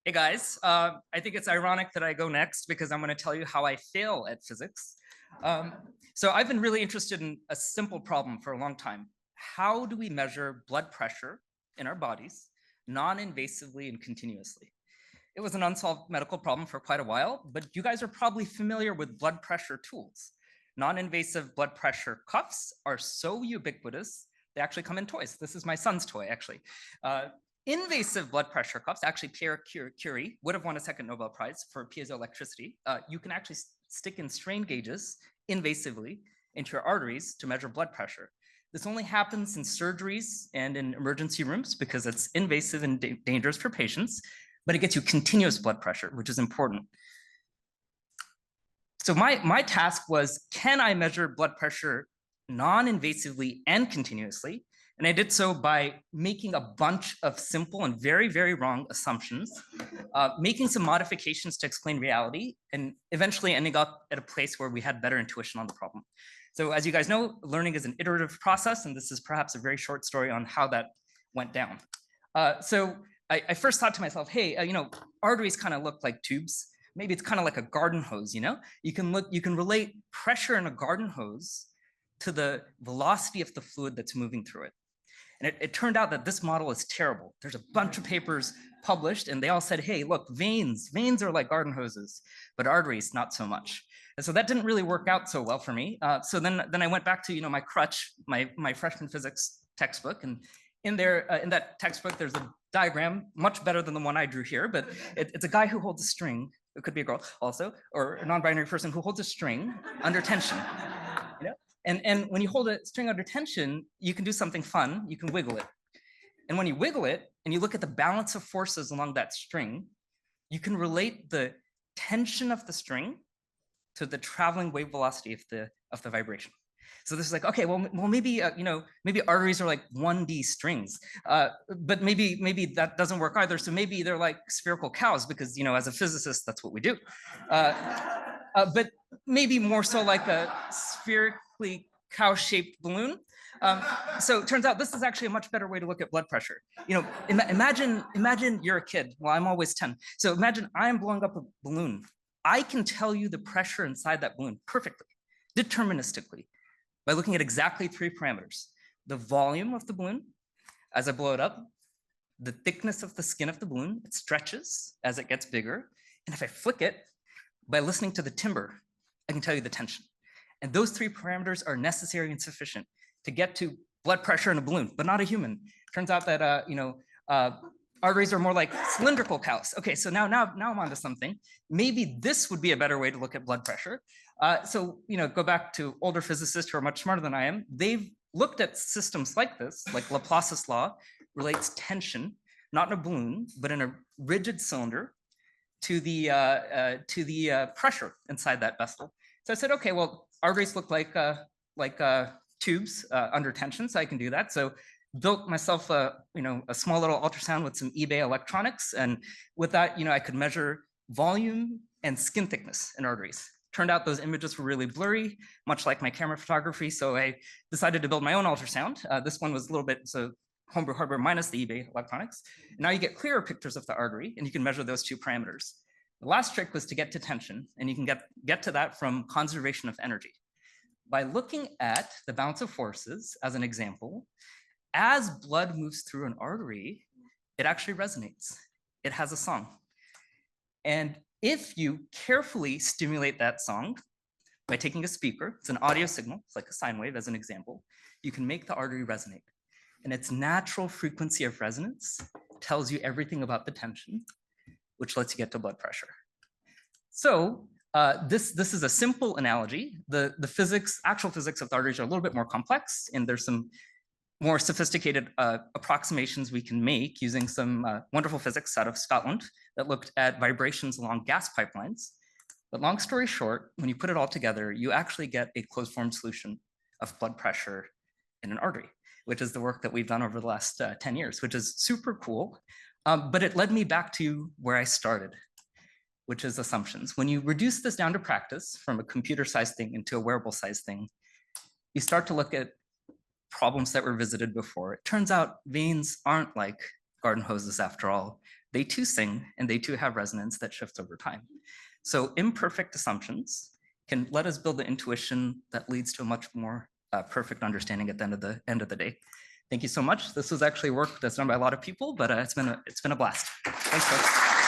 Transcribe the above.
Hey guys, I think it's ironic that I go next because I'm going to tell you how I fail at physics. Um, so I've been really interested in a simple problem for a long time. How do we measure blood pressure in our bodies non-invasively and continuously? It was an unsolved medical problem for quite a while, but you guys are probably familiar with blood pressure tools. Non-invasive blood pressure cuffs are so ubiquitous, they actually come in toys. This is my son's toy, actually. Invasive blood pressure cuffs, actually Pierre Curie would have won a second Nobel Prize for piezoelectricity. You can actually stick in strain gauges invasively into your arteries to measure blood pressure. This only happens in surgeries and in emergency rooms because it's invasive and dangerous for patients, but it gets you continuous blood pressure, which is important. So my task was, can I measure blood pressure non-invasively and continuously? And I did so by making a bunch of simple and very, very wrong assumptions, making some modifications to explain reality, and eventually ending up at a place where we had better intuition on the problem. So as you guys know, learning is an iterative process, and this is perhaps a very short story on how that went down. So I first thought to myself, hey, arteries kind of look like tubes. Maybe it's kind of like a garden hose, You can relate pressure in a garden hose to the velocity of the fluid that's moving through it. And it turned out that this model is terrible. There's a bunch of papers published and they all said, hey, look, veins are like garden hoses, but arteries, not so much. And so that didn't really work out so well for me. So then I went back to, my crutch, my freshman physics textbook. And in that textbook, there's a diagram, much better than the one I drew here, but it's a guy who holds a string. It could be a girl also, or a non-binary person who holds a string under tension. And when you hold a string under tension, you can do something fun. You can wiggle it. And when you wiggle it and you look at the balance of forces along that string, you can relate the tension of the string to the traveling wave velocity of the vibration. So this is like, okay, well maybe maybe arteries are like 1D strings, but maybe that doesn't work either. So maybe they're like spherical cows because as a physicist that's what we do. But maybe more so like a spherically cow-shaped balloon. So it turns out this is actually a much better way to look at blood pressure. Imagine you're a kid. Well, I'm always 10. So imagine I'm blowing up a balloon. I can tell you the pressure inside that balloon perfectly, deterministically, by looking at exactly 3 parameters. The volume of the balloon as I blow it up, the thickness of the skin of the balloon, it stretches as it gets bigger. And if I flick it, by listening to the timbre, I can tell you the tension. And those 3 parameters are necessary and sufficient to get to blood pressure in a balloon, but not a human. Turns out that arteries are more like cylindrical cows. Okay, so now I'm onto something. Maybe this would be a better way to look at blood pressure. So go back to older physicists who are much smarter than I am. They've looked at systems like this, like Laplace's law relates tension, not in a balloon, but in a rigid cylinder to the pressure inside that vessel. So I said, okay, well, arteries look like tubes under tension, so I can do that. So built myself a small little ultrasound with some eBay electronics, and with that, I could measure volume and skin thickness in arteries. Turned out those images were really blurry, much like my camera photography. So I decided to build my own ultrasound. This one was a little bit homebrew hardware minus the eBay electronics. And now you get clearer pictures of the artery, and you can measure those 2 parameters. The last trick was to get to tension, and you can get to that from conservation of energy. By looking at the balance of forces as an example, as blood moves through an artery, it actually resonates. It has a song. And if you carefully stimulate that song by taking a speaker, it's an audio signal, it's like a sine wave as an example, you can make the artery resonate. And its natural frequency of resonance tells you everything about the tension, which lets you get to blood pressure. So this is a simple analogy. The actual physics of the arteries are a little bit more complex, and there's some more sophisticated approximations we can make using some wonderful physics out of Scotland that looked at vibrations along gas pipelines. But long story short, when you put it all together, you actually get a closed form solution of blood pressure in an artery, which is the work that we've done over the last 10 years, which is super cool. But it led me back to where I started, which is assumptions. When you reduce this down to practice from a computer-sized thing into a wearable-sized thing, you start to look at problems that were visited before. It turns out veins aren't like garden hoses after all. They too sing, and they too have resonance that shifts over time. So imperfect assumptions can let us build the intuition that leads to a much more perfect understanding at the end of the day. Thank you so much. This was actually work that's done by a lot of people, but it's been a blast. Thanks, folks.